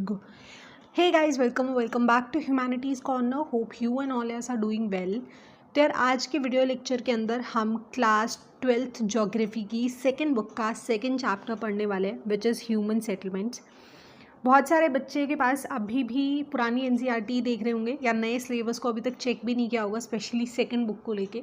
Go. Hey guys, welcome back to Humanities Corner. Hope you and all us are doing well. तो यार आज के video lecture के अंदर हम क्लास 12th ज्योग्राफी की सेकंड बुक का सेकंड चैप्टर पढ़ने वाले हैं विच इज़ ह्यूमन सेटलमेंट्स. बहुत सारे बच्चे के पास अभी भी पुरानी एनसीईआरटी देख रहे होंगे या नए सिलेबस को अभी तक चेक भी नहीं किया होगा, स्पेशली सेकंड बुक को लेके.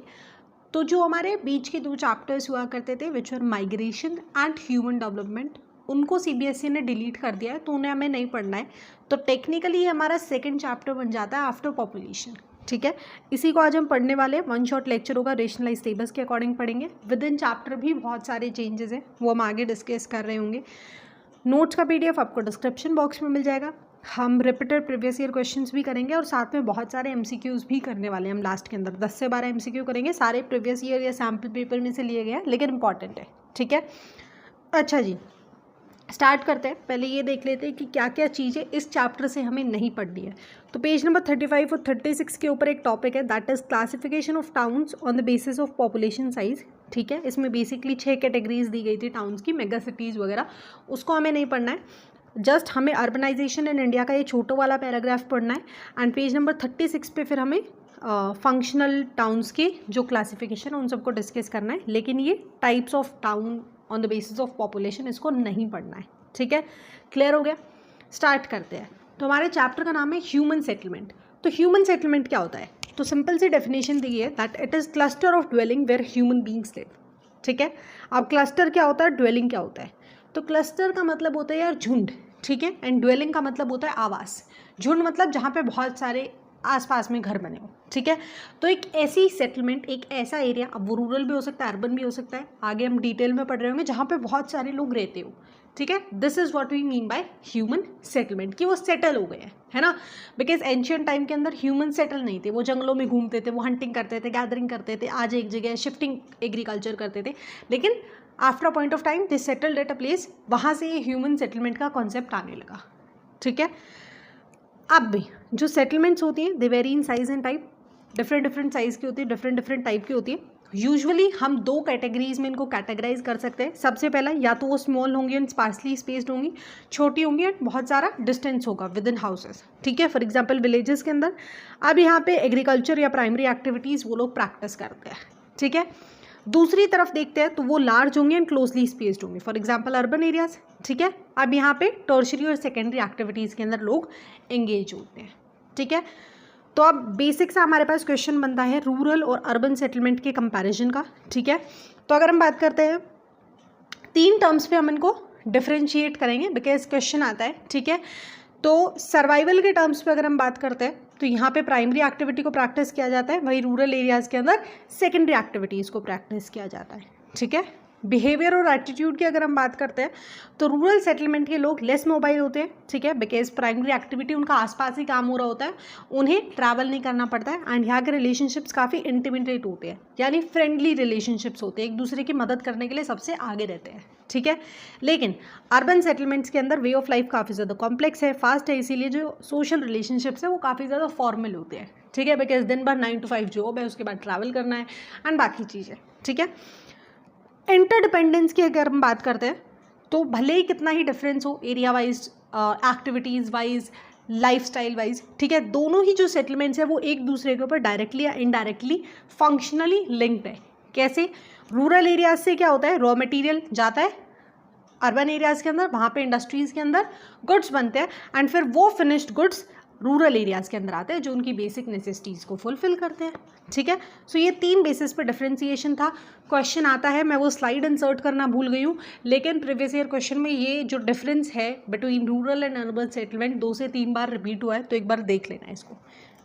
तो जो हमारे बीच के दो चैप्टर्स हुआ करते थे which are migration and human development, उनको सीबीएसई ने डिलीट कर दिया है, तो उन्हें हमें नहीं पढ़ना है. तो टेक्निकली ये हमारा सेकंड चैप्टर बन जाता है आफ्टर पॉपुलेशन. ठीक है, इसी को आज हम पढ़ने वाले हैं. वन शॉट लेक्चर होगा, रेशनलाइज टेबल्स के अकॉर्डिंग पढ़ेंगे. विद इन चैप्टर भी बहुत सारे चेंजेस हैं, वो हम आगे डिस्कस कर रहे होंगे. नोट्स का पीडीएफ आपको डिस्क्रिप्शन बॉक्स में मिल जाएगा. हम रिपीटेड प्रीवियस ईयर क्वेश्चंस भी करेंगे और साथ में बहुत सारे एमसीक्यूज़ भी करने वाले हैं. हम लास्ट के अंदर 10 से 12 एमसीक्यू करेंगे. सारे प्रीवियस ईयर या सैम्पल पेपर में से लिए गए हैं, लेकिन इंपॉर्टेंट है. ठीक है, अच्छा जी, स्टार्ट करते हैं. पहले ये देख लेते हैं कि क्या क्या चीज़ें इस चैप्टर से हमें नहीं पढ़नी है. तो पेज नंबर 35 और 36 के ऊपर एक टॉपिक है, that is classification of towns on the basis of population size. ठीक है, इसमें बेसिकली 6 कैटेगरीज दी गई थी टाउन्स की, मेगा सिटीज़ वगैरह. उसको हमें नहीं पढ़ना है, जस्ट हमें अर्बनाइजेशन इन इंडिया का ये छोटा वाला पैराग्राफ पढ़ना है. एंड पेज नंबर 36 पे फिर हमें फंक्शनल टाउन्स के जो क्लासिफिकेशन उन सबको डिस्कस करना है. लेकिन ये types of town on the basis of population, इसको नहीं पढ़ना है. ठीक है, क्लियर हो गया. स्टार्ट करते हैं. तो हमारे चैप्टर का नाम है ह्यूमन सेटलमेंट. तो ह्यूमन सेटलमेंट क्या होता है? तो सिंपल सी डेफिनेशन दी है that it is cluster of dwelling where human beings live. ठीक है, अब क्लस्टर क्या होता है, ड्वेलिंग क्या होता है? तो क्लस्टर का मतलब होता है यार झुंड. ठीक है, एंड ड्वेलिंग का मतलब होता है आवास. झुंड मतलब जहाँ पे बहुत सारे आसपास में घर बने हो. ठीक है, तो एक ऐसी सेटलमेंट, एक ऐसा एरिया, अब वो रूरल भी हो सकता है, अर्बन भी हो सकता है, आगे हम डिटेल में पढ़ रहे होंगे, जहाँ पे बहुत सारे लोग रहते हो. ठीक है, this is what we mean by human settlement, कि वो सेटल हो गए हैं, है ना. बिकॉज एंशियंट टाइम के अंदर ह्यूमन सेटल नहीं थे, वो जंगलों में घूमते थे, वो हंटिंग करते थे, गैदरिंग करते थे, आज एक जगह शिफ्टिंग एग्रीकल्चर करते थे. लेकिन after a point of time they settled at a place, वहाँ से ये ह्यूमन सेटलमेंट का कॉन्सेप्ट आने लगा. ठीक है, अब भी जो सेटलमेंट्स होती हैं they vary in size and type. Different size की होती है, डिफरेंट टाइप की होती है. यूजुअली हम दो कैटेगरीज में इनको कैटेगराइज कर सकते हैं. सबसे पहला, या तो वो स्मॉल होंगी एंड स्पार्सली स्पेस्ड होंगी, छोटी होंगी एंड बहुत सारा डिस्टेंस होगा विद इन हाउसेज. ठीक है, फॉर एग्जाम्पल विलेजेस के अंदर अब यहाँ पे एग्रीकल्चर या प्राइमरी एक्टिविटीज़ वो लोग प्रैक्टिस करते हैं. ठीक है, दूसरी तरफ देखते हैं तो वो लार्ज होंगे एंड क्लोजली स्पेस्ड होंगे, फॉर एग्जांपल अर्बन एरियाज. ठीक है, अब यहाँ पे टर्शरी और सेकेंडरी एक्टिविटीज़ के अंदर लोग एंगेज होते हैं. ठीक है, तो अब बेसिक सा हमारे पास क्वेश्चन बनता है रूरल और अर्बन सेटलमेंट के कंपैरिजन का. ठीक है, तो अगर हम बात करते हैं 3 टर्म्स पे हम इनको डिफ्रेंशिएट करेंगे बिकॉज क्वेश्चन आता है. ठीक है, तो सर्वाइवल के टर्म्स पे अगर हम बात करते हैं तो यहाँ पे प्राइमरी एक्टिविटी को प्रैक्टिस किया जाता है, वही रूरल एरियाज़ के अंदर सेकेंडरी एक्टिविटीज़ को प्रैक्टिस किया जाता है. ठीक है, बिहेवियर और एटीट्यूड की अगर हम बात करते हैं तो रूरल सेटलमेंट के लोग लेस मोबाइल होते हैं. ठीक है, बिकॉज प्राइमरी एक्टिविटी उनका आसपास ही काम हो रहा होता है, उन्हें ट्रैवल नहीं करना पड़ता है. एंड यहाँ के रिलेशनशिप्स काफ़ी इंटीमेट होते हैं, यानी फ्रेंडली रिलेशनशिप्स होते हैं, एक दूसरे की मदद करने के लिए सबसे आगे रहते हैं. ठीक है, लेकिन अर्बन सेटलमेंट्स के अंदर वे ऑफ लाइफ काफ़ी ज़्यादा कॉम्प्लेक्स है, फास्ट है, इसीलिए जो सोशल रिलेशनशिप्स है वो काफ़ी ज़्यादा फॉर्मल होते हैं. ठीक है, बिकॉज दिन भर 9 to 5 जॉब है, उसके बाद ट्रैवल करना है एंड बाकी चीज़ें. ठीक है, इंटरडिपेंडेंस की अगर हम बात करते हैं तो भले ही कितना ही डिफरेंस हो area wise, activities wise, lifestyle wise, ठीक है, दोनों ही जो सेटलमेंट्स है वो एक दूसरे के ऊपर डायरेक्टली या इनडायरेक्टली फंक्शनली लिंक्ड है. कैसे? रूरल एरियाज से क्या होता है, रॉ मटेरियल जाता है अर्बन एरियाज़ के अंदर, वहाँ पे इंडस्ट्रीज़ के अंदर गुड्स बनते हैं एंड फिर वो फिनिश्ड गुड्स रूरल एरियाज़ के अंदर आते हैं जो उनकी बेसिक नेसेसिटीज़ को फुलफिल करते हैं. ठीक है, सो ये 3 बेसिस पे डिफ्रेंसिएशन था. क्वेश्चन आता है, मैं वो स्लाइड इंसर्ट करना भूल गई हूँ, लेकिन प्रीवियस ईयर क्वेश्चन में ये जो डिफरेंस है between rural and urban settlement 2 से 3 बार रिपीट हुआ है, तो एक बार देख लेना इसको.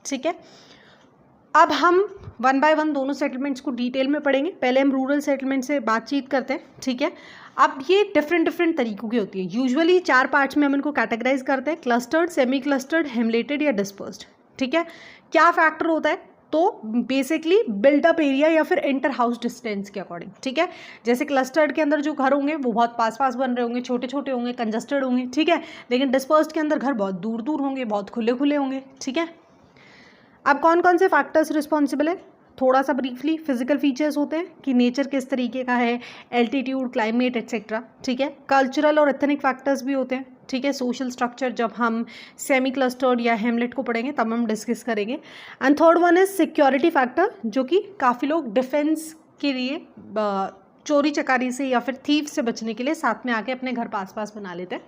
ठीक है, अब हम 1 by 1 दोनों सेटलमेंट्स को डिटेल में पढ़ेंगे. पहले हम रूरल सेटलमेंट से बातचीत करते हैं. ठीक है, अब ये डिफरेंट तरीकों की होती है. यूजुअली 4 पार्ट्स में हम इनको कैटेगराइज करते हैं, क्लस्टर्ड, सेमी क्लस्टर्ड, हेमलेटेड या डिस्पर्स्ड. ठीक है, क्या फैक्टर होता है? तो बेसिकली बिल्डअप एरिया या फिर इंटर हाउस डिस्टेंस के अकॉर्डिंग. ठीक है, जैसे क्लस्टर्ड के अंदर जो घर होंगे वो बहुत पास बन रहे होंगे, छोटे छोटे होंगे, कंजस्टेड होंगे. ठीक है, लेकिन डिस्पर्स्ड के अंदर घर बहुत दूर होंगे, बहुत खुले होंगे. ठीक है, अब कौन कौन से फैक्टर्स रिस्पॉन्सिबल है, थोड़ा सा ब्रीफली. फिजिकल फीचर्स होते हैं कि नेचर किस तरीके का है, एल्टीट्यूड, क्लाइमेट एट्सेट्रा. ठीक है, कल्चरल और एथनिक फैक्टर्स भी होते हैं. ठीक है। सोशल स्ट्रक्चर जब हम सेमी क्लस्टर्ड या हेमलेट को पढ़ेंगे तब हम डिस्कस करेंगे। And third one is security factor, जो कि काफ़ी लोग डिफेंस के लिए चोरी चकारी से या फिर थीफ से बचने के लिए साथ में आके अपने घर पास बना लेते हैं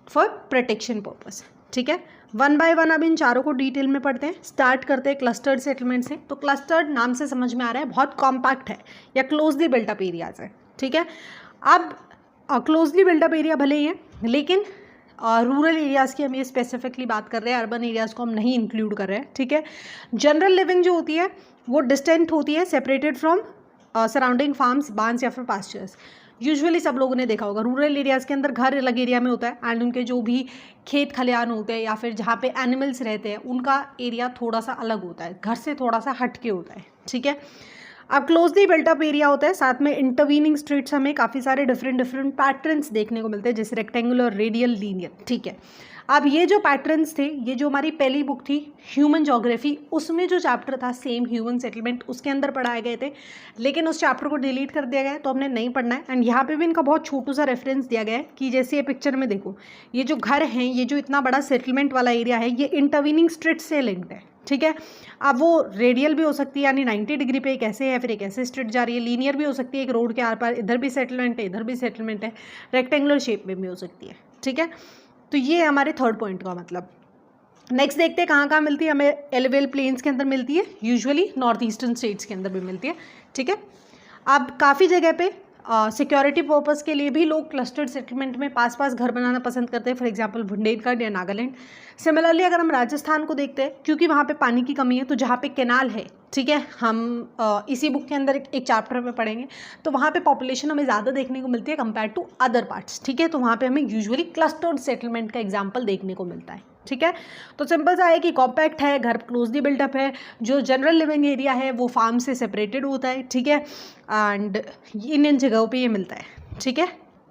फॉर प्रोटेक्शन पर्पस, ठीक है। वन बाय वन अब इन चारों को डिटेल में पढ़ते हैं। स्टार्ट करते हैं क्लस्टर्ड सेटलमेंट से। तो क्लस्टर्ड नाम से समझ में आ रहा है बहुत कॉम्पैक्ट है या क्लोजली बिल्टअप एरियाज है, ठीक है। अब क्लोजली बिल्टअप एरिया भले ही है, लेकिन रूरल एरियाज़ की हम ये स्पेसिफिकली बात कर रहे हैं, अर्बन एरियाज़ को हम नहीं इंक्लूड कर रहे हैं, ठीक है। जनरल लिविंग जो होती है वो डिस्टेंट होती है, सेपरेटेड फ्रॉम सराउंडिंग फार्म्स, बांस या फिर पास्चर्स। यूजुअली सब लोगों ने देखा होगा रूरल एरियाज़ के अंदर घर अलग एरिया में होता है एंड उनके जो भी खेत खलिहान होते हैं या फिर जहाँ पे एनिमल्स रहते हैं उनका एरिया थोड़ा सा अलग होता है, घर से थोड़ा सा हट के होता है, ठीक है। अब क्लोजली बिल्टअप एरिया होता है, साथ में इंटरवीनिंग स्ट्रीट्स हमें काफ़ी सारे डिफरेंट पैटर्न्स देखने को मिलते हैं, जैसे रेक्टेंगुलर, रेडियल, लीनियर, ठीक है। अब ये जो पैटर्न्स थे, ये जो हमारी पहली बुक थी ह्यूमन ज्योग्राफी, उसमें जो चैप्टर था सेम ह्यूमन सेटलमेंट, उसके अंदर पढ़ाए गए थे, लेकिन उस चैप्टर को डिलीट कर दिया गया है तो हमने नहीं पढ़ना है। एंड यहाँ पे भी इनका बहुत छोटू सा रेफरेंस दिया गया है कि जैसे ये पिक्चर में देखो, ये जो घर हैं, ये जो इतना बड़ा सेटलमेंट वाला एरिया है, ये इंटरवीनिंग स्ट्रीट से लिंक्ड है, ठीक है। अब वो रेडियल भी हो सकती है, यानी 90 डिग्री पे एक ऐसे है, फिर एक ऐसे स्ट्रीट जा रही है। लीनियर भी हो सकती है, एक रोड के आर पार इधर भी सेटलमेंट है, इधर भी सेटलमेंट है। रेक्टेंगुलर शेप में भी हो सकती है, ठीक है। तो ये हमारे थर्ड पॉइंट का मतलब। नेक्स्ट देखते हैं कहाँ मिलती है हमें। एलिवेल प्लेन्स के अंदर मिलती है, यूजुअली नॉर्थ ईस्टर्न स्टेट्स के अंदर भी मिलती है, ठीक है। अब काफ़ी जगह पे सिक्योरिटी पर्पस के लिए भी लोग क्लस्टर्ड सेटलमेंट में पास घर बनाना पसंद करते हैं, फॉर एग्जांपल बुंदेलखंड या नागालैंड। सिमिलरली अगर हम राजस्थान को देखते हैं, क्योंकि वहाँ पे पानी की कमी है, तो जहाँ पे कैनाल है, ठीक है, हम इसी बुक के अंदर एक चैप्टर में पढ़ेंगे, तो वहाँ पे पॉपुलेशन हमें ज़्यादा देखने को मिलती है कंपेयर टू अदर पार्ट्स, ठीक है। तो वहाँ पे हमें यूजुअली क्लस्टर्ड सेटलमेंट का एग्जाम्पल देखने को मिलता है, ठीक है। तो सिंपल सा है कि कॉम्पैक्ट है, घर क्लोजली बिल्टअप है, जो जनरल लिविंग एरिया है वो फार्म से सेपरेटेड होता है, ठीक है। एंड इन जगहों पे ये मिलता है, ठीक है।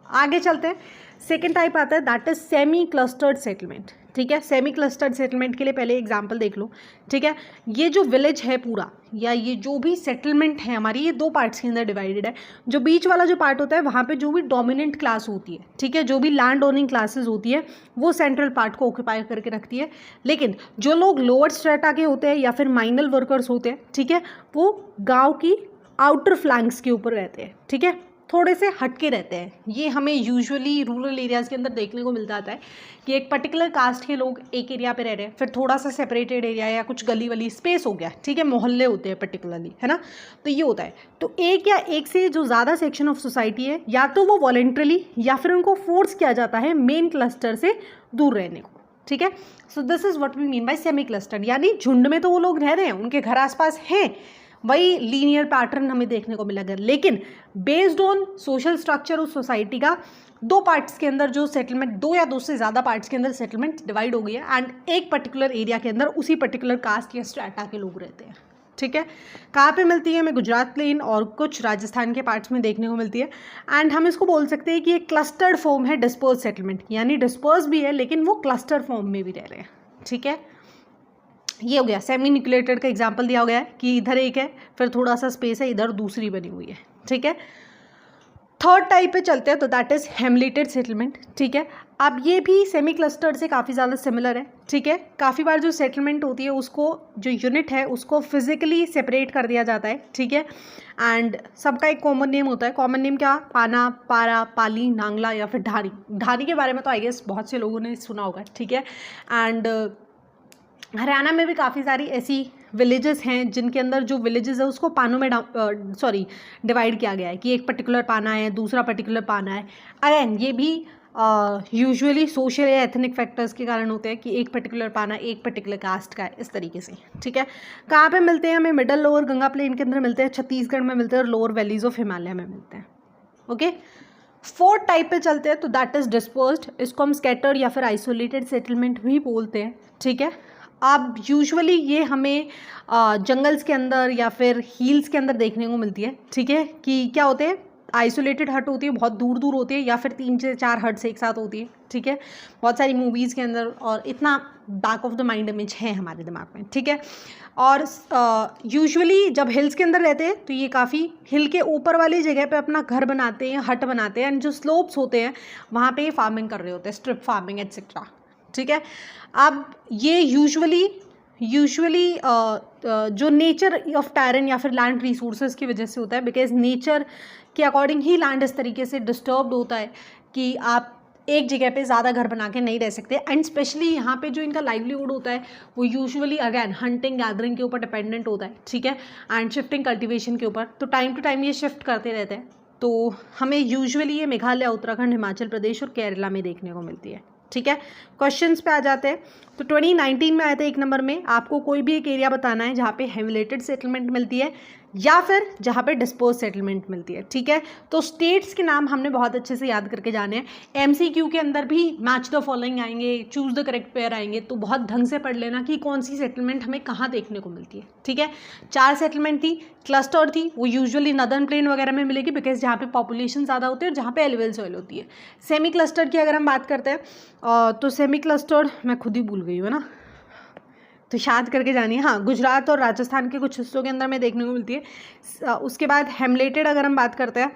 आगे चलते हैं। सेकेंड टाइप आता है, that is semi clustered settlement, ठीक है। सेमी क्लस्टर्ड सेटलमेंट के लिए पहले एग्जाम्पल देख लो, ठीक है। ये जो विलेज है पूरा, या ये जो भी सेटलमेंट है हमारी, ये दो पार्ट्स के अंदर डिवाइडेड है। जो बीच वाला जो पार्ट होता है, वहाँ पे जो भी डोमिनेंट क्लास होती है, ठीक है, जो भी लैंड ओनिंग क्लासेस होती है, वो सेंट्रल पार्ट को ऑक्यूपाई करके रखती है। लेकिन जो लोग लोअर स्ट्रेटा के होते हैं या फिर माइनल वर्कर्स होते हैं, ठीक है, वो गाँव की आउटर फ्लैंक्स के ऊपर रहते हैं, ठीक है, थोड़े से हटके रहते हैं। ये हमें यूजुअली रूरल एरियाज़ के अंदर देखने को मिलता है कि एक पर्टिकुलर कास्ट के लोग एक एरिया पे रह रहे हैं, फिर थोड़ा सा सेपरेटेड एरिया या कुछ गली वाली स्पेस हो गया, ठीक है, मोहल्ले होते हैं पर्टिकुलरली, है ना। तो ये होता है। तो एक या एक से जो ज़्यादा सेक्शन ऑफ सोसाइटी है, या तो वो वॉलेंट्रली या फिर उनको फोर्स किया जाता है मेन क्लस्टर से दूर रहने को, ठीक है। So this is what we mean by semi clustered, यानी झुंड में तो वो लोग रह रहे हैं, उनके घर आसपास हैं, वही लीनियर पैटर्न हमें देखने को मिलेगा, लेकिन बेस्ड ऑन सोशल स्ट्रक्चर उस सोसाइटी का दो पार्ट्स के अंदर जो सेटलमेंट, दो या दो से ज़्यादा पार्ट्स के अंदर सेटलमेंट डिवाइड हो गई है, एंड एक पर्टिकुलर एरिया के अंदर उसी पर्टिकुलर कास्ट या स्ट्रेटा के लोग रहते हैं, ठीक है। कहाँ पे मिलती है हमें? गुजरात प्लेन और कुछ राजस्थान के पार्ट्स में देखने को मिलती है। एंड हम इसको बोल सकते हैं कि एक क्लस्टर्ड फॉर्म है डिस्पर्स सेटलमेंट की, यानी डिस्पर्स भी है लेकिन वो क्लस्टर फॉर्म में भी रह रहे हैं, ठीक है। ये हो गया, सेमी न्यूक्लिएटेड का एग्जांपल दिया हो गया है कि इधर एक है, फिर थोड़ा सा स्पेस है, इधर दूसरी बनी हुई है, ठीक है। थर्ड टाइप पे चलते हैं, तो दैट इज हेमलेटेड सेटलमेंट, ठीक है। अब ये भी सेमी क्लस्टर्ड से काफ़ी ज़्यादा सिमिलर है, ठीक है। काफ़ी बार जो सेटलमेंट होती है उसको, जो यूनिट है उसको फिजिकली सेपरेट कर दिया जाता है, ठीक है। एंड सबका एक कॉमन नेम होता है। कॉमन नेम क्या? पाना, पारा, पाली, नांगला या फिर ढारी। ढारी के बारे में तो आई गेस बहुत से लोगों ने सुना होगा, ठीक है। एंड हरियाणा में भी काफ़ी सारी ऐसी विलेजेस हैं जिनके अंदर जो विलेजेस है उसको पानों में डिवाइड किया गया है कि एक पर्टिकुलर पाना है, दूसरा पर्टिकुलर पाना है। अगेन ये भी यूजुअली सोशल या एथनिक फैक्टर्स के कारण होते हैं कि एक पर्टिकुलर पाना एक पर्टिकुलर कास्ट का है, इस तरीके से, ठीक है। कहाँ पे मिलते हैं हमें? मिडल लोअर गंगा प्लेन के अंदर मिलते हैं, छत्तीसगढ़ में मिलते हैं, और लोअर वैलीज ऑफ हिमालय में मिलते हैं, ओके। फोर्थ टाइप पे चलते हैं, तो दैट इज डिस्पर्स्ड। इसको हम स्कैटर्ड या फिर आइसोलेटेड सेटलमेंट भी बोलते हैं, ठीक है। अब यूजुअली ये हमें जंगल्स के अंदर या फिर हिल्स के अंदर देखने को मिलती है, ठीक है। कि क्या होते हैं? आइसोलेटेड हट होती है, बहुत दूर दूर होती है, या फिर 3 से 4 हट्स एक साथ होती है, ठीक है, बहुत सारी मूवीज़ के अंदर, और इतना back of the mind image है हमारे दिमाग में, ठीक है। और यूजुअली जब हिल्स के अंदर रहते हैं तो ये काफ़ी हिल के ऊपर वाली जगह पे अपना घर बनाते हैं, हट बनाते हैं, एंड जो स्लोप्स होते हैं वहाँ पे फार्मिंग कर रहे होते हैं, स्ट्रिप फार्मिंग एट्सेट्रा, ठीक है। अब ये यूजुअली जो नेचर ऑफ टेरेन या फिर लैंड रिसोर्सेज की वजह से होता है, बिकॉज नेचर के अकॉर्डिंग ही लैंड इस तरीके से डिस्टर्ब्ड होता है कि आप एक जगह पे ज़्यादा घर बना के नहीं रह सकते। एंड स्पेशली यहाँ पे जो इनका लाइवलीहुड होता है वो यूजुअली अगैन हंटिंग गैदरिंग के ऊपर डिपेंडेंट होता है, ठीक है, एंड शिफ्टिंग कल्टिवेशन के ऊपर। तो टाइम टू टाइम ये शिफ्ट करते रहते हैं। तो हमें यूजुअली ये मेघालय, उत्तराखंड, हिमाचल प्रदेश और केरला में देखने को मिलती है, ठीक है। क्वेश्चंस पे आ जाते हैं। तो 2019 में आए थे 1 नंबर में, आपको कोई भी एक एरिया बताना है जहाँ पे हेमिलेटेड सेटलमेंट मिलती है या फिर जहाँ पे डिस्पोज सेटलमेंट मिलती है, ठीक है। तो स्टेट्स के नाम हमने बहुत अच्छे से याद करके जाने हैं। एमसीक्यू के अंदर भी मैच द फॉलोइंग आएंगे, चूज द करेक्ट पेयर आएंगे, तो बहुत ढंग से पढ़ लेना कि कौन सी सेटलमेंट हमें कहाँ देखने को मिलती है, ठीक है। 4 सेटलमेंट थी, क्लस्टर थी, वो यूजुअली नदर्न प्लेन वगैरह में मिलेगी, बिकॉज जहाँ पे पॉपुलेशन ज़्यादा होती है और जहाँ पे एलिवेल सॉइल होती है। सेमी क्लस्टर की अगर हम बात करते हैं तो सेमी क्लस्टर मैं खुद ही भूल गई हूँ ना, तो याद करके जानिए। हाँ, गुजरात और राजस्थान के कुछ हिस्सों के अंदर में देखने को मिलती है। उसके बाद हेमलेटेड अगर हम बात करते हैं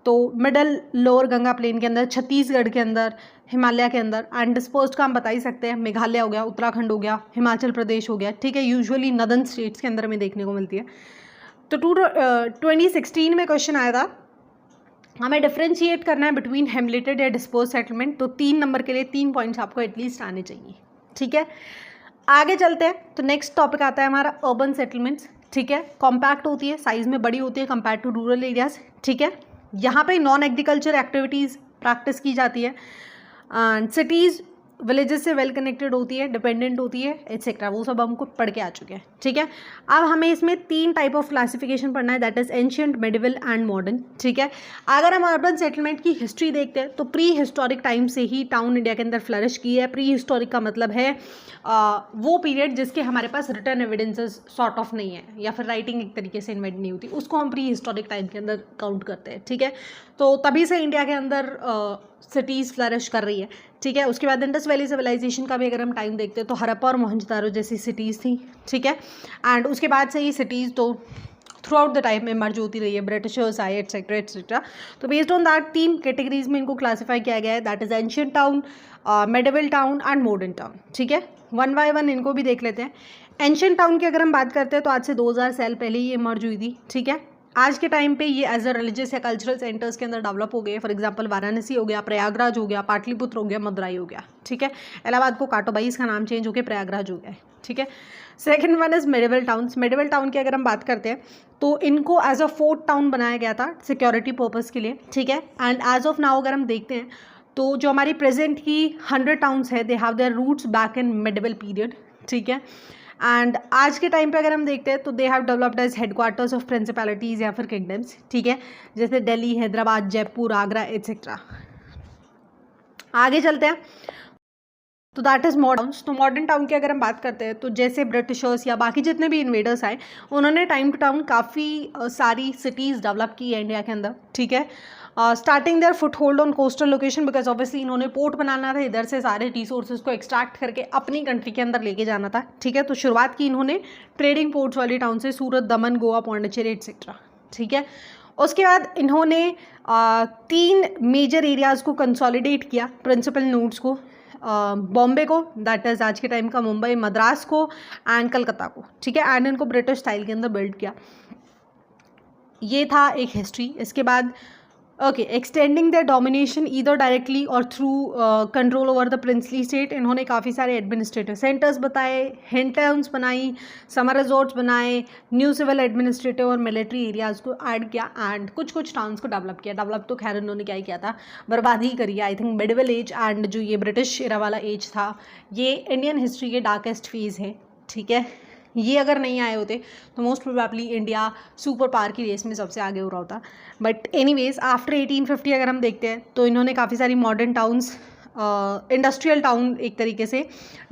तो मिडल लोअर गंगा प्लेन के अंदर, छत्तीसगढ़ के अंदर, हिमालय के अंदर, एंड डिस्पोज्ड का हम बता ही सकते हैं, मेघालय हो गया, उत्तराखंड हो गया, हिमाचल प्रदेश हो गया, ठीक है। यूजुअली नदर्न स्टेट्स के अंदर में देखने को मिलती है। तो 2016 में क्वेश्चन आया था, हमें डिफ्रेंशिएट करना है बिटवीन हेमलेटेड या डिस्पोज सेटलमेंट। तो 3 नंबर के लिए 3 पॉइंट्स आपको एटलीस्ट आने चाहिए, ठीक है। आगे चलते हैं तो नेक्स्ट टॉपिक आता है हमारा अर्बन सेटलमेंट्स, ठीक है। कॉम्पैक्ट होती है, साइज में बड़ी होती है कंपेयर टू रूरल एरियाज, ठीक है। यहाँ पे नॉन एग्रीकल्चर एक्टिविटीज़ प्रैक्टिस की जाती है, एंड सिटीज़ विलेजेस से वेल कनेक्टेड होती है, डिपेंडेंट होती है, एटसेट्रा, वो सब हमको पढ़ के आ चुके हैं, ठीक है। अब हमें इसमें 3 टाइप ऑफ क्लासिफिकेशन पढ़ना है, that is ancient, medieval and modern, ठीक है। अगर हम अर्बन सेटलमेंट की हिस्ट्री देखते हैं तो प्री हिस्टोरिक टाइम से ही टाउन इंडिया के अंदर फ्लरिश की है। प्री हिस्टोरिक का मतलब है वो पीरियड जिसके हमारे पास रिटर्न एविडेंसेस सॉर्ट ऑफ नहीं है, या फिर राइटिंग एक तरीके से इन्वेंट नहीं होती, उसको हम प्री हिस्टोरिक टाइम के अंदर काउंट करते हैं, ठीक है। तो तभी से इंडिया के अंदर सिटीज़ फ्लरिश कर रही है, ठीक है। उसके बाद इंडस वैली सिविलाइजेशन का भी अगर हम टाइम देखते हैं तो हड़प्पा और मोहनजोदारो जैसी सिटीज़ थी, ठीक है। एंड उसके बाद से ही सिटीज़ तो थ्रू आउट द टाइम में मर्ज होती रही है, ब्रिटिशर्स आए, एटसेट्रा एटसेट्रा। तो बेस्ड ऑन दैट 3 कैटेगरीज में इनको क्लासीफाई किया गया है, that is ancient town, medieval town and modern town, ठीक है। 1 बाय 1 इनको भी देख लेते हैं। एंशियंट टाउन की अगर हम बात करते हैं तो आज से 2000 साल पहले ये मर्ज हुई थी, ठीक है। आज के टाइम पे ये एज अ रिलीजियस या कल्चरल सेंटर्स के अंदर डेवलप हो गए। फॉर एग्जांपल वाराणसी हो गया, प्रयागराज हो गया, पाटलिपुत्र हो गया, मदुराई हो गया, ठीक है। इलाहाबाद को काटोबाईस का नाम चेंज होकर प्रयागराज हो गया है, ठीक है। Second one is medieval towns. Medieval town की अगर हम बात करते हैं तो इनको एज अ फोर्ट टाउन बनाया गया था सिक्योरिटी पर्पज़ के लिए, ठीक है। एंड एज ऑफ नाउ अगर हम देखते हैं तो जो हमारी प्रेजेंट की 100 टाउन्स है, they have their roots back in medieval period, ठीक है। एंड आज के टाइम पे अगर हम देखते हैं तो they have developed as headquarters of principalities या फिर किंगडम्स, ठीक है, जैसे दिल्ली, हैदराबाद, जयपुर, आगरा एटसेट्रा। आगे चलते हैं तो दैट इज़ मॉडर्न। तो मॉडर्न टाउन की अगर हम बात करते हैं तो जैसे ब्रिटिशर्स या बाकी जितने भी इन्वेडर्स आए उन्होंने टाइम टू टाइम काफ़ी सारी सिटीज़ डेवलप की है इंडिया के अंदर, ठीक है। Starting there foot hold on coastal location, because obviously इन्होंने पोर्ट बनाना था, इधर से सारे रिसोर्सेज को एक्सट्रैक्ट करके अपनी कंट्री के अंदर लेके जाना था, ठीक है। तो शुरुआत की इन्होंने ट्रेडिंग पोर्ट्स वाली टाउन से, सूरत, दमन, गोवा, पौंडीचेरी एटसेट्रा, ठीक है। उसके बाद इन्होंने 3 मेजर एरियाज़ को कंसोलिडेट किया, प्रिंसिपल नोड्स को, बॉम्बे को, दैट इज़ आज के टाइम का मुंबई, मद्रास को एंड कलकत्ता को, ठीक है। एंड इनको ब्रिटिश स्टाइल के अंदर बिल्ड किया। ये था एक हिस्ट्री। इसके बाद okay, extending the domination either directly और through control over the princely state, इन्होंने काफ़ी सारे एडमिनिस्ट्रेटिव सेंटर्स बताए, हिल टाउन्स बनाई, समर रिजॉर्ट्स बनाए, न्यू सिविल एडमिनिस्ट्रेटिव और मिलिट्री एरियाज़ को ऐड किया एंड कुछ टाउन्स को डेवलप किया। डेवलप तो खैर इन्होंने क्या ही किया था, बर्बादी ही करी। I think medieval age and जो ये ब्रिटिश एरा वाला एज था, ये इंडियन हिस्ट्री के डार्केस्ट फेज़ है, ठीक है। ये अगर नहीं आए होते तो most probably India super power की रेस में सबसे आगे हो रहा होता। बट एनीवेज आफ्टर 1850 अगर हम देखते हैं तो इन्होंने काफ़ी सारी मॉडर्न टाउन्स, इंडस्ट्रियल टाउन एक तरीके से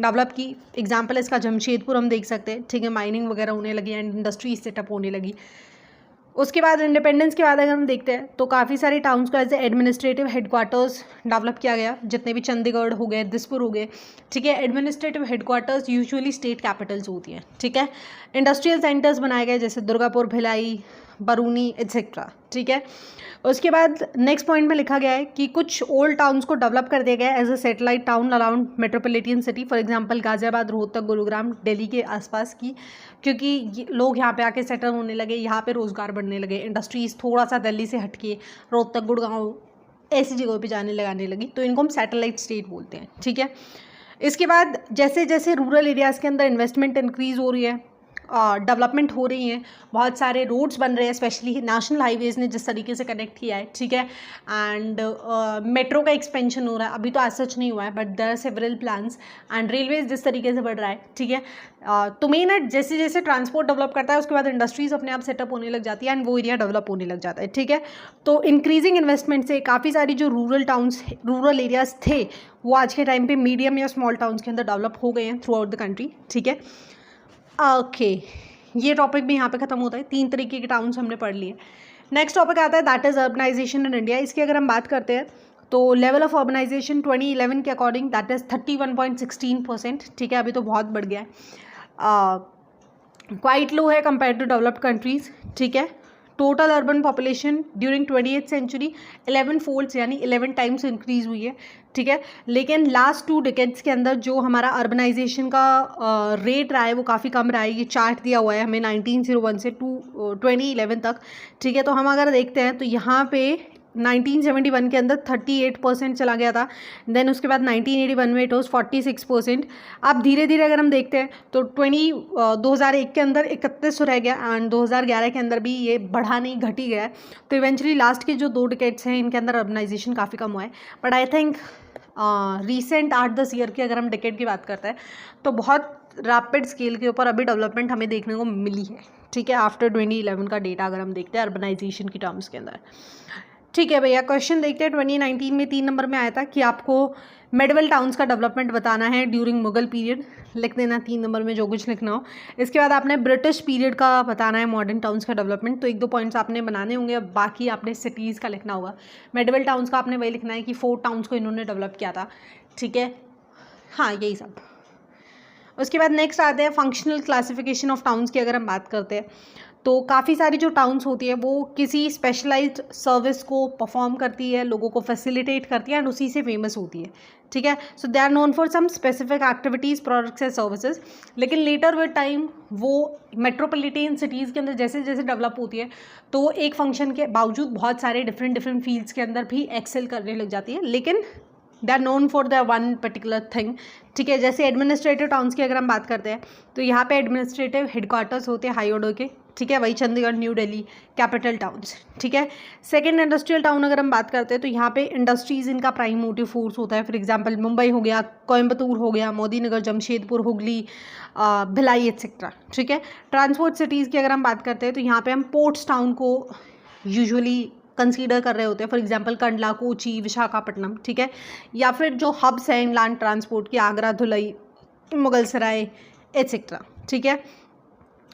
डेवलप की। एग्जांपल इसका जमशेदपुर हम देख सकते हैं, ठीक है। माइनिंग वगैरह होने लगी एंड इंडस्ट्री सेटअप होने लगी। उसके बाद इंडिपेंडेंस के बाद अगर हम देखते हैं तो काफ़ी सारे टाउन्स को as a administrative headquarters develop किया गया, जितने भी चंडीगढ़ हो गए, दिसपुर हो गए, ठीक है। Administrative headquarters usually state Capitals होती हैं, ठीक है। इंडस्ट्रियल सेंटर्स बनाए गए जैसे दुर्गापुर, भिलाई, बरूनी एट्सेट्रा, ठीक है। उसके बाद नेक्स्ट पॉइंट में लिखा गया है कि कुछ ओल्ड टाउन्स को डेवलप कर दिया गया है as a satellite town around metropolitan city, for example Ghaziabad, Rohtak, Gurugram, Delhi के आसपास की, क्योंकि लोग यहाँ पे आके सेटल होने लगे, यहाँ पे रोज़गार बढ़ने लगे, इंडस्ट्रीज़ थोड़ा सा दिल्ली से हटके रोहतक, गुड़गांव ऐसी जगहों पे जाने लगाने लगी, तो इनको हम सैटेलाइट स्टेट बोलते हैं, ठीक है। इसके बाद जैसे जैसे रूरल एरियाज़ के अंदर इन्वेस्टमेंट इंक्रीज़ हो रही है, डेवलपमेंट हो रही हैं, बहुत सारे रोड्स बन रहे हैं, स्पेशली नेशनल हाईवेज़ ने जिस तरीके से कनेक्ट किया है, ठीक है। एंड मेट्रो का एक्सपेंशन हो रहा है, अभी तो आज सच नहीं हुआ है but there are several plans, and railways जिस तरीके से बढ़ रहा है, ठीक है। तो मेन है जैसे जैसे ट्रांसपोर्ट डेवलप करता है उसके बाद इंडस्ट्रीज़ अपने आप सेटअप होने लग जाती है एंड वो एरिया डेवलप होने लग जाता है, ठीक है। तो इंक्रीजिंग इन्वेस्टमेंट से काफ़ी सारी जो रूरल एरियाज़ थे वो आज के टाइम पे मीडियम या स्मॉल टाउन्स के अंदर डेवलप हो गए हैं थ्रू आउट द कंट्री, ठीक है। ओके, ये टॉपिक भी यहाँ पे ख़त्म होता है। 3 तरीके के टाउन्स हमने पढ़ लिए। नेक्स्ट टॉपिक आता है that is urbanization in India. इसकी अगर हम बात करते हैं तो लेवल ऑफ अर्बनाइजेशन 2011 के अकॉर्डिंग दैट इज़ 31.16%, ठीक है। अभी तो बहुत बढ़ गया है, क्वाइट लो है कंपेयर टू डेवलप्ड कंट्रीज़, ठीक है। Total urban population during 20th century 11 folds यानी 11 टाइम्स इंक्रीज़ हुई है, ठीक है। लेकिन लास्ट 2 डिकेड्स के अंदर जो हमारा अर्बनाइजेशन का रेट रहा है वो काफ़ी कम रहा है। ये चार्ट दिया हुआ है हमें 1901 से 2011 तक, ठीक है। तो हम अगर देखते हैं तो यहाँ पे 1971 के अंदर 38% चला गया था, देन उसके बाद 1981 में इट वॉज 46%। अब धीरे धीरे अगर हम देखते हैं तो 2001 के अंदर 31 रह गया एंड 2011 के अंदर भी ये बढ़ा नहीं घट ही गया है। तो इवेंचुअली लास्ट के जो 2 डिकेड्स हैं इनके अंदर अर्बनाइजेशन काफ़ी कम हुआ है, but I think recent 8-10 year की अगर हम डिकेड की बात करते हैं तो बहुत रैपिड स्केल के ऊपर अभी डेवलपमेंट हमें देखने को मिली है, ठीक है। आफ्टर 2011 का डेटा अगर हम देखते हैं अर्बनाइजेशन की टर्म्स के अंदर, ठीक है भैया। क्वेश्चन देखते हैं 2019 में 3 नंबर में आया था कि आपको मेडिवल टाउन्स का डेवलपमेंट बताना है ड्यूरिंग मुगल पीरियड, लिख देना 3 नंबर में जो कुछ लिखना हो। इसके बाद आपने ब्रिटिश पीरियड का बताना है मॉडर्न टाउन्स का डेवलपमेंट, तो 1-2 पॉइंट्स आपने बनाने होंगे, अब बाकी आपने सिटीज़ का लिखना होगा। मेडिवल टाउन्स का आपने वही लिखना है कि 4 टाउन्स को इन्होंने डेवलप किया था, ठीक है। हाँ, यही सब। उसके बाद नेक्स्ट आते हैं फंक्शनल क्लासिफिकेशन ऑफ टाउन्स की अगर हम बात करते हैं तो काफ़ी सारी जो टाउन्स होती है वो किसी स्पेशलाइज्ड सर्विस को परफॉर्म करती है, लोगों को फैसिलिटेट करती है एंड उसी से फेमस होती है, ठीक है। So they are known for some specific activities, products and services. लेकिन लेटर विद टाइम वो मेट्रोपॉलिटन सिटीज़ के अंदर जैसे जैसे डेवलप होती है तो वो एक फंक्शन के बावजूद बहुत सारे डिफरेंट फील्ड्स के अंदर भी एक्सेल करने लग जाती है, लेकिन they are known for the one particular thing, ठीक है। जैसे एडमिनिस्ट्रेटिव टाउन्स की अगर हम बात करते हैं तो यहाँ पे एडमिनिस्ट्रेटिव हेडक्वार्टर्स होते हैं हाई ऑर्डर के, ठीक है। वही Chandigarh, new Delhi capital towns, ठीक है। सेकंड इंडस्ट्रियल टाउन अगर हम बात करते हैं तो यहाँ पे इंडस्ट्रीज़ इनका प्राइम मोटिव फोर्स होता है। फॉर एग्जांपल मुंबई हो गया, कोयम्बतूर हो गया, मोदीनगर, जमशेदपुर, हुगली, भिलाई एट्सेट्रा, ठीक है। ट्रांसपोर्ट सिटीज़ की अगर हम बात करते हैं तो यहाँ पे हम पोर्ट्स टाउन को यूजुअली कंसीडर कर रहे होते हैं, फॉर एग्जांपल कंडला, कोची, विशाखापट्टनम, ठीक है। या फिर जो हब्स हैं लैंड ट्रांसपोर्ट की, आगरा, धुलई, मुगलसराय एट्सेट्रा, ठीक है।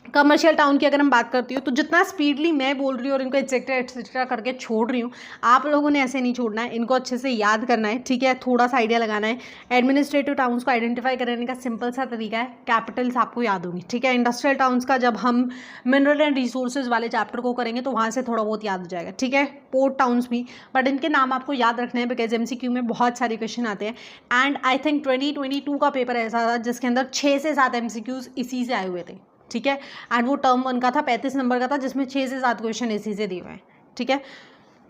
कमर्शियल टाउन की अगर हम बात करती हूँ तो जितना स्पीडली मैं बोल रही हूँ और इनको एट्सेट्रा करके छोड़ रही हूँ, आप लोगों ने ऐसे नहीं छोड़ना है, इनको अच्छे से याद करना है, ठीक है। थोड़ा सा आइडिया लगाना है। एडमिनिस्ट्रेटिव टाउन्स को आइडेंटिफाई करने का सिंपल सा तरीका है, कैपिटल्स आपको याद होंगी, ठीक है। इंडस्ट्रियल टाउन्स का जब हम मिनरल एंड रिसोर्सेज वाले चैप्टर को करेंगे तो वहाँ से थोड़ा बहुत याद हो जाएगा, ठीक है। पोर्ट टाउन्स भी, बट इनके नाम आपको याद रखने हैं बिकॉज MCQ में बहुत सारे क्वेश्चन आते हैं एंड आई थिंक 2022 का पेपर ऐसा था जिसके अंदर 6 से 7 MCQs इसी से आए हुए थे, ठीक है। एंड वो टर्म 1 का था, 35 नंबर का था, जिसमें 6 से 7 क्वेश्चन इसी से दिए हुए हैं, ठीक है।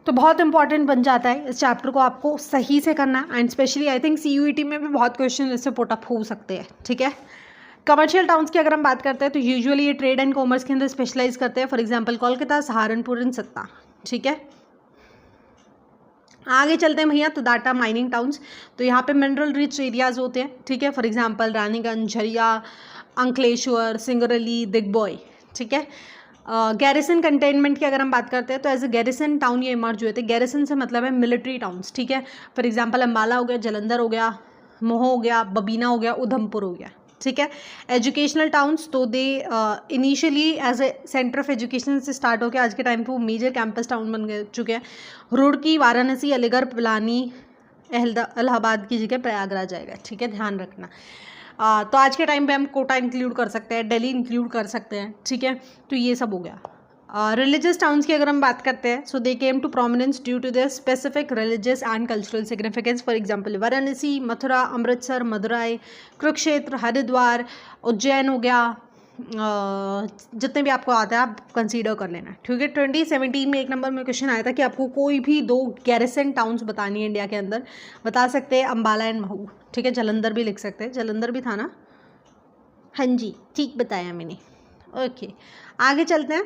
तो बहुत इंपॉर्टेंट बन जाता है, इस चैप्टर को आपको सही से करना and specially I think CUET में भी बहुत क्वेश्चन इससे पुटअप हो सकते हैं, ठीक है। कमर्शियल टाउन्स की अगर हम बात करते हैं तो यूजुअली ये ट्रेड एंड कॉमर्स के अंदर स्पेशलाइज करते हैं, for example Kolkata, Saharanpur and सत्ता, ठीक है। आगे चलते हैं भैया तो डाटा माइनिंग टाउन्स, तो यहाँ पे मिनरल रिच एरियाज होते हैं, ठीक है। फॉर एग्जांपल रानीगंज, झरिया, अंकलेश्वर, सिंगरौली, दिग्बॉय, ठीक है। गैरिसन कंटेनमेंट की अगर हम बात करते हैं तो एज ए गैरिसन टाउन ये इमर्ज हुए थे। गैरिसन से मतलब है मिलिट्री टाउन्स, ठीक है। फॉर एग्जांपल अम्बाला हो गया, जलंधर हो गया, मोह हो गया, बबीना हो गया, उधमपुर हो गया, ठीक है। एजुकेशनल टाउन्स तो they initially as a centre of education से स्टार्ट होकर आज के टाइम पे वो मेजर कैंपस टाउन बन गए चुके हैं। रुड़की, वाराणसी, अलीगढ़, पिलानी, इलाहाबाद की जगह प्रयागराज आएगा, ठीक है, ध्यान रखना। तो आज के टाइम पे हम कोटा इंक्लूड कर सकते हैं, दिल्ली इंक्लूड कर सकते हैं, ठीक है। तो ये सब हो गया। रिलीजियस टाउन्स की अगर हम बात करते हैं, so they came to prominence due to their specific religious and cultural significance. For example Varanasi, Mathura, Amritsar, Madurai, Kurukshetra, Haridwar, Ujjain हो गया, जितने भी आपको आता है आप कंसीडर कर लेना, ठीक है। 2017 में एक नंबर में क्वेश्चन आया था कि आपको कोई भी 2 गैरिसन टाउन्स बतानी है इंडिया के अंदर, बता सकते हैं अम्बाला एंड महू, ठीक है। जालंधर भी लिख सकते हैं, जालंधर भी था ना, हाँ जी, ठीक बताया मैंने, ओके। आगे चलते हैं।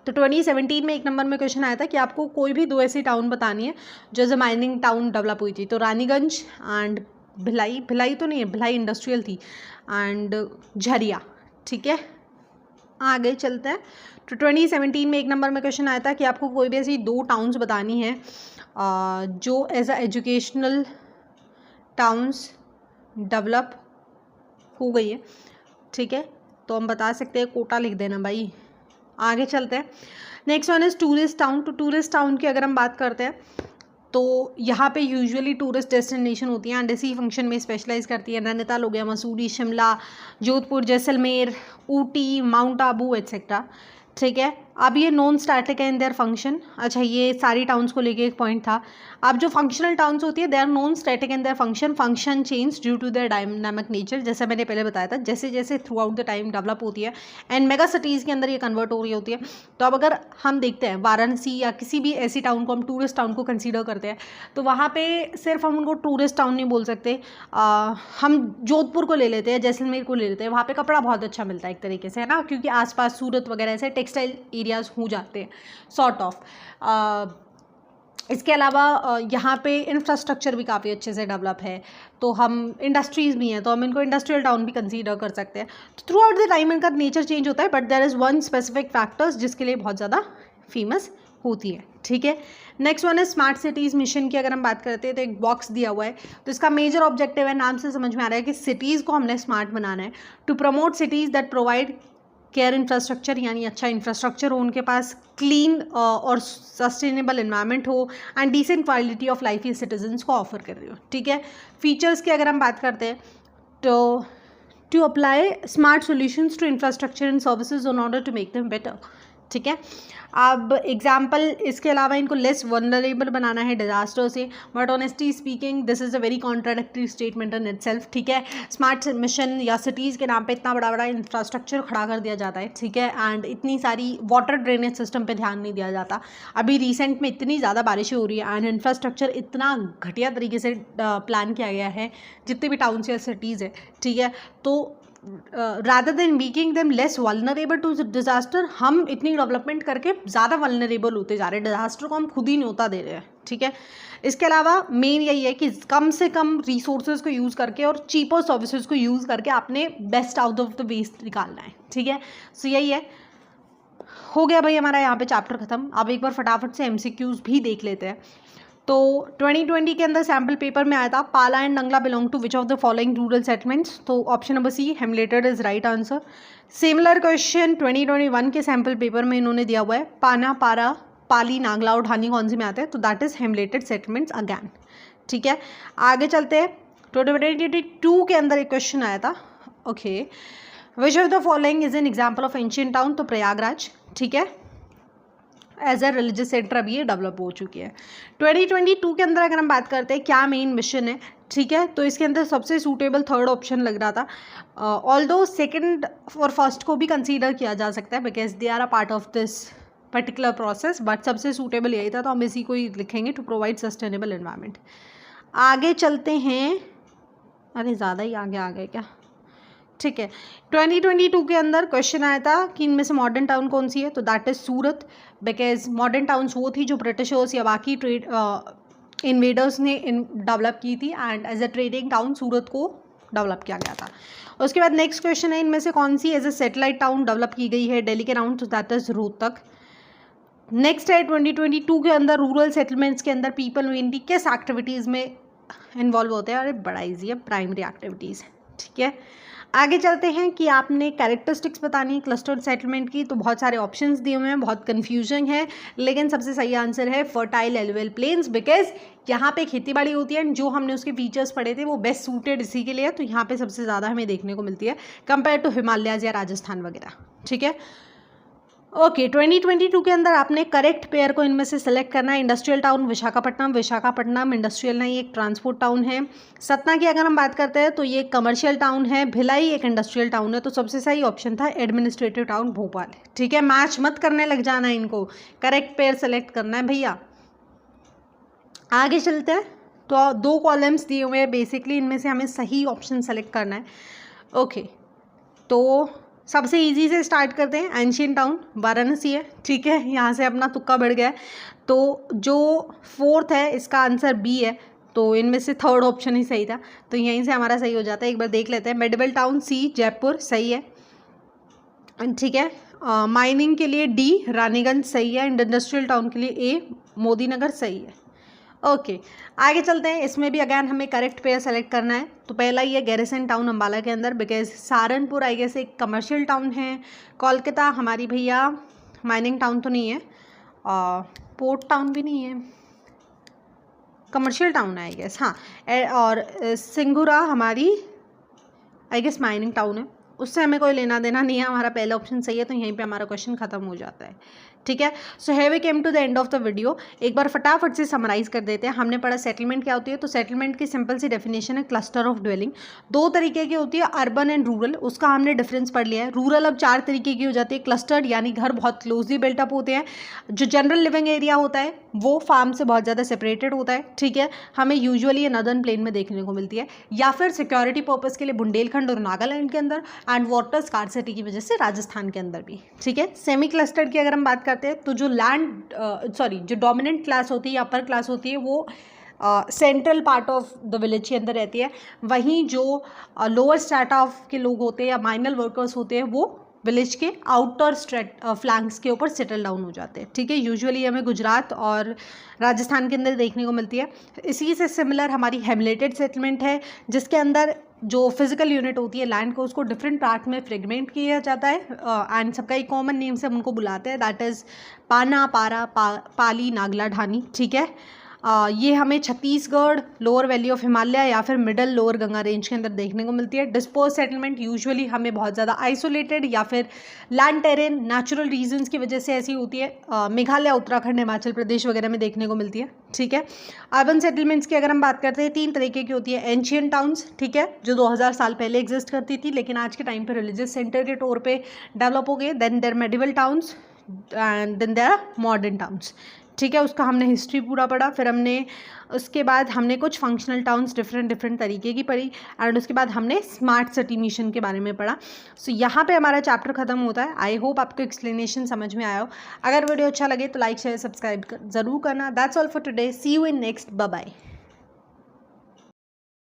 तो 2017 में एक नंबर में क्वेश्चन आया था कि आपको कोई भी 2 ऐसी टाउन बतानी है जो as a mining town develop हुई थी। तो रानीगंज एंड भिलाई, भिलाई तो नहीं है, भिलाई इंडस्ट्रियल थी, एंड झरिया, ठीक है। आगे चलते हैं। तो 2017 में एक नंबर में क्वेश्चन आया था कि आपको कोई भी ऐसी 2 टाउन्स बतानी है जो as a educational towns develop हो गई है, ठीक है। तो हम बता सकते हैं कोटा, लिख देना भाई। आगे चलते हैं। Next one is tourist town. तो टूरिस्ट टाउन की अगर हम बात करते हैं तो यहाँ पे यूजुअली टूरिस्ट डेस्टिनेशन होती हैं एंड इसी फंक्शन में स्पेशलाइज करती है। नैनीताल हो गया, मसूरी, शिमला, जोधपुर, जैसलमेर, ऊटी, माउंट आबू एट्सेट्रा, ठीक है। अब ये नॉन स्टैटिक है इन देयर फंक्शन। अच्छा, ये सारी टाउन्स को लेके एक पॉइंट था। अब जो फंक्शनल टाउन्स होती है they are non static in their function change due to their dynamic nature, जैसे मैंने पहले बताया था, जैसे जैसे throughout the time develop होती है एंड मेगा सिटीज़ के अंदर ये कन्वर्ट हो रही होती है। तो अब अगर हम देखते हैं वाराणसी या किसी भी ऐसी टाउन को हम टूरिस्ट टाउन को कंसीडर करते हैं तो वहाँ पे सिर्फ हम उनको टूरिस्ट टाउन नहीं बोल सकते। हम जोधपुर को ले लेते हैं, जैसलमेर को ले लेते हैं, वहाँ पे कपड़ा बहुत अच्छा मिलता है एक तरीके से, है ना, क्योंकि आसपास सूरत वगैरह ऐसे टेक्सटाइल एरियाज हो जाते हैं सॉर्ट ऑफ। इसके अलावा यहाँ पे इंफ्रास्ट्रक्चर भी काफ़ी अच्छे से डेवलप है, तो हम इंडस्ट्रीज़ भी हैं तो हम इनको इंडस्ट्रियल टाउन भी कंसीडर कर सकते हैं। तो थ्रू आउट द टाइम इनका नेचर चेंज होता है, but there is one specific factors जिसके लिए बहुत ज़्यादा फेमस होती है, ठीक है। नेक्स्ट वन है स्मार्ट सिटीज़ मिशन की अगर हम बात करते हैं तो एक बॉक्स दिया हुआ है। तो इसका मेजर ऑब्जेक्टिव है, नाम से समझ में आ रहा है कि सिटीज़ को हमने स्मार्ट बनाना है, to promote cities that provide care infrastructure, यानी अच्छा इंफ्रास्ट्रक्चर हो उनके पास, क्लीन और सस्टेनेबल एनवायरनमेंट हो and decent quality of life ये सिटीजन्स को ऑफर कर रही हो, ठीक है। फीचर्स की अगर हम बात करते हैं तो to apply smart solutions to infrastructure and services in order to make them better, ठीक है। अब एग्जाम्पल इसके अलावा इनको लेस वल्नरेबल बनाना है डिजास्टर से, but honestly speaking this is a very contradictory statement in itself, ठीक है। स्मार्ट मिशन या सिटीज़ के नाम पे इतना बड़ा बड़ा इंफ्रास्ट्रक्चर खड़ा कर दिया जाता है, ठीक है, एंड इतनी सारी वाटर ड्रेनेज सिस्टम पे ध्यान नहीं दिया जाता। अभी रिसेंट में इतनी ज़्यादा बारिशें हो रही है एंड इंफ्रास्ट्रक्चर इतना घटिया तरीके से प्लान किया गया है जितने भी टाउन्स या सिटीज़ है, ठीक है। तो rather than making them less vulnerable to disaster, हम इतनी डेवलपमेंट करके ज़्यादा वल्नरेबल होते जा रहे हैं, डिजास्टर को हम खुद ही न्योता दे रहे हैं, ठीक है। इसके अलावा मेन यही है कि कम से कम रिसोर्सेज को यूज़ करके और चीपर सर्विसेज को यूज़ करके आपने best out of the waste निकालना है, ठीक है। सो यही है, हो गया भाई हमारा यहाँ पे चैप्टर खत्म। अब एक बार फटाफट से MCQs भी देख लेते हैं। तो 2020 के अंदर सैम्पल पेपर में आया था Pala and Nangla belong to which of the following rural settlements, तो option number C hamleted is right answer. Similar question 2021 के सैम्पल पेपर में इन्होंने दिया हुआ है पाना, पारा, पाली, नागला और ढानी कौन से में आते हैं, तो that is hamleted settlements again, ठीक है। आगे चलते हैं। 2022 के अंदर एक क्वेश्चन आया था, okay, which of the following is an example of ancient town, तो प्रयागराज, ठीक है, एज ए रिलीजियस सेंटर अभी ये डेवलप हो चुकी है। 2022 के अंदर अगर हम बात करते हैं क्या मेन मिशन है, ठीक है, तो इसके अंदर सबसे सूटेबल थर्ड ऑप्शन लग रहा था, ऑल्दो सेकंड और फर्स्ट को भी कंसीडर किया जा सकता है because they are a part of this particular process, but सबसे सूटेबल यही था, तो हम इसी को ही लिखेंगे, टू प्रोवाइड सस्टेनेबल एनवायरनमेंट। आगे चलते हैं, अरे ज़्यादा ही आगे आ गए क्या, ठीक है। 2022 के अंदर क्वेश्चन आया था कि इनमें से मॉडर्न टाउन कौन सी है, तो that is Surat, because modern towns वो थी जो ब्रिटिशर्स या बाकी ट्रेड इन्वेडर्स ने डेवलप की थी and as a trading town Surat को डेवलप किया गया था। उसके बाद नेक्स्ट क्वेश्चन है इनमें से कौन सी as a satellite town develop की गई है दिल्ली के अराउंड, तो दैट इज रोहतक। नेक्स्ट है 2022 के अंदर रूरल सेटलमेंट्स के अंदर पीपल मेनली किस एक्टिविटीज़ में इन्वॉल्व होते हैं, अरे बड़ा ईजी है, प्राइमरी एक्टिविटीज़, ठीक है, आगे चलते हैं कि आपने कैरेक्टरिस्टिक्स बतानी है क्लस्टर्ड सेटलमेंट की, तो बहुत सारे ऑप्शंस दिए हुए हैं, बहुत कन्फ्यूजन है, लेकिन सबसे सही आंसर है फर्टाइल एलुवियल प्लेन्स, बिकॉज यहाँ पे खेती बाड़ी होती है, जो हमने उसके फीचर्स पढ़े थे वो बेस्ट सूटेड इसी के लिए है, तो यहाँ पे सबसे ज़्यादा हमें देखने को मिलती है कंपेयर टू हिमालयाज या राजस्थान वगैरह। ठीक है, ओके 2022 के अंदर आपने करेक्ट पेयर को इनमें से सेलेक्ट करना है। Industrial town Visakhapatnam, Visakhapatnam industrial नहीं, एक ट्रांसपोर्ट टाउन है। सतना की अगर हम बात करते हैं तो ये कमर्शियल टाउन है। भिलाई एक इंडस्ट्रियल टाउन है, तो सबसे सही ऑप्शन था एडमिनिस्ट्रेटिव टाउन भोपाल। ठीक है, मैच मत करने लग जाना है इनको, करेक्ट पेयर सेलेक्ट करना है भैया। आगे चलते हैं, तो 2 कॉलम्स दिए हुए हैं बेसिकली, इनमें से हमें सही ऑप्शन सेलेक्ट करना है। ओके, तो सबसे इजी से स्टार्ट करते हैं। एंशियंट टाउन वाराणसी है। ठीक है, यहाँ से अपना तुक्का बढ़ गया है, तो जो 4th है इसका आंसर बी है, तो इनमें से 3rd ऑप्शन ही सही था, तो यहीं से हमारा सही हो जाता है। एक बार देख लेते हैं। मेडिवल टाउन सी जयपुर सही है। ठीक है, माइनिंग के लिए डी रानीगंज सही है। इंडस्ट्रियल टाउन के लिए ए मोदी नगर सही है। ओके, आगे चलते हैं। इसमें भी अगैन हमें करेक्ट पेयर सेलेक्ट करना है, तो पहला ही है गैरिसन टाउन अम्बाला के अंदर, बिकॉज सहारनपुर आई गेस एक कमर्शियल टाउन है। कोलकाता हमारी भैया माइनिंग टाउन तो नहीं है, पोर्ट टाउन भी नहीं है, कमर्शियल टाउन है आई गेस, हाँ। और सिंगुरा हमारी आई गेस माइनिंग टाउन है, उससे हमें कोई लेना देना नहीं है, हमारा पहला ऑप्शन सही है, तो यहीं पे हमारा क्वेश्चन खत्म हो जाता है। ठीक है, so have we came to the end of the video. एक बार फटाफट से समराइज कर देते हैं। हमने पढ़ा सेटलमेंट क्या होती है, तो सेटलमेंट की सिंपल सी डेफिनेशन है क्लस्टर ऑफ ड्वेलिंग। 2 तरीके की होती है, अर्बन एंड रूरल, उसका हमने डिफरेंस पढ़ लिया है। रूरल अब 4 तरीके की हो जाती है। क्लस्टर्ड यानी घर बहुत क्लोजली बिल्टअप होते हैं, जो जनरल लिविंग एरिया होता है वो फार्म से बहुत ज़्यादा सेपरेटेड होता है। ठीक है, हमें यूजुअली नॉर्दर्न प्लेन में देखने को मिलती है, या फिर सिक्योरिटी पर्पज़ के लिए बुंदेलखंड और नागालैंड के अंदर, एंड वाटर स्कार्सिटी की वजह से राजस्थान के अंदर भी। ठीक है, सेमी क्लस्टर्ड की अगर हम बात करते हैं, तो जो जो डोमिनेंट क्लास होती है या अपर क्लास होती है वो central part of the village के अंदर रहती है, वहीं जो लोअर स्ट्रेटा ऑफ के लोग होते हैं या माइनर वर्कर्स होते हैं वो विलेज के आउटर फ्लैंक्स के ऊपर सेटल डाउन हो जाते हैं। ठीक है, यूजुअली हमें गुजरात और राजस्थान के अंदर देखने को मिलती है। इसी से सिमिलर हमारी हेमलेटेड सेटलमेंट है, जिसके अंदर जो फिजिकल यूनिट होती है लैंड को, उसको डिफरेंट पार्ट में फ्रेगमेंट किया जाता है, एंड सबका एक कॉमन नेम से हम उनको बुलाते हैं, दैट इज़ पाना, पारा, पाली, नागला, ढानी। ठीक है, ये हमें Chhattisgarh, lower valley of Himalaya या फिर मिडल लोअर गंगा रेंज के अंदर देखने को मिलती है। डिस्पोज सेटलमेंट यूजुअली हमें बहुत ज़्यादा आइसोलेटेड या फिर लैंड टेरेन नेचुरल रीजंस की वजह से ऐसी होती है, मेघालय, उत्तराखंड, हिमाचल प्रदेश वगैरह में देखने को मिलती है। ठीक है, अर्बन सेटलमेंट्स की अगर हम बात करते हैं, 3 तरीके की होती है। एंशियंट टाउन्स, ठीक है, जो 2000 साल पहले एग्जिस्ट करती थी, लेकिन आज के टाइम पर रिलीजियस सेंटर के तौर पर डेवलप हो गए। Then there medieval towns and then there modern towns. ठीक है, उसका हमने हिस्ट्री पूरा पढ़ा, फिर हमने उसके बाद हमने कुछ फंक्शनल टाउन्स डिफरेंट तरीके की पढ़ी, एंड उसके बाद हमने स्मार्ट सिटी मिशन के बारे में पढ़ा। सो यहाँ पे हमारा चैप्टर खत्म होता है। आई होप आपको एक्सप्लेनेशन समझ में आया हो। अगर वीडियो अच्छा लगे तो लाइक शेयर सब्सक्राइब ज़रूर करना। That's all for today, see you in next, bye bye.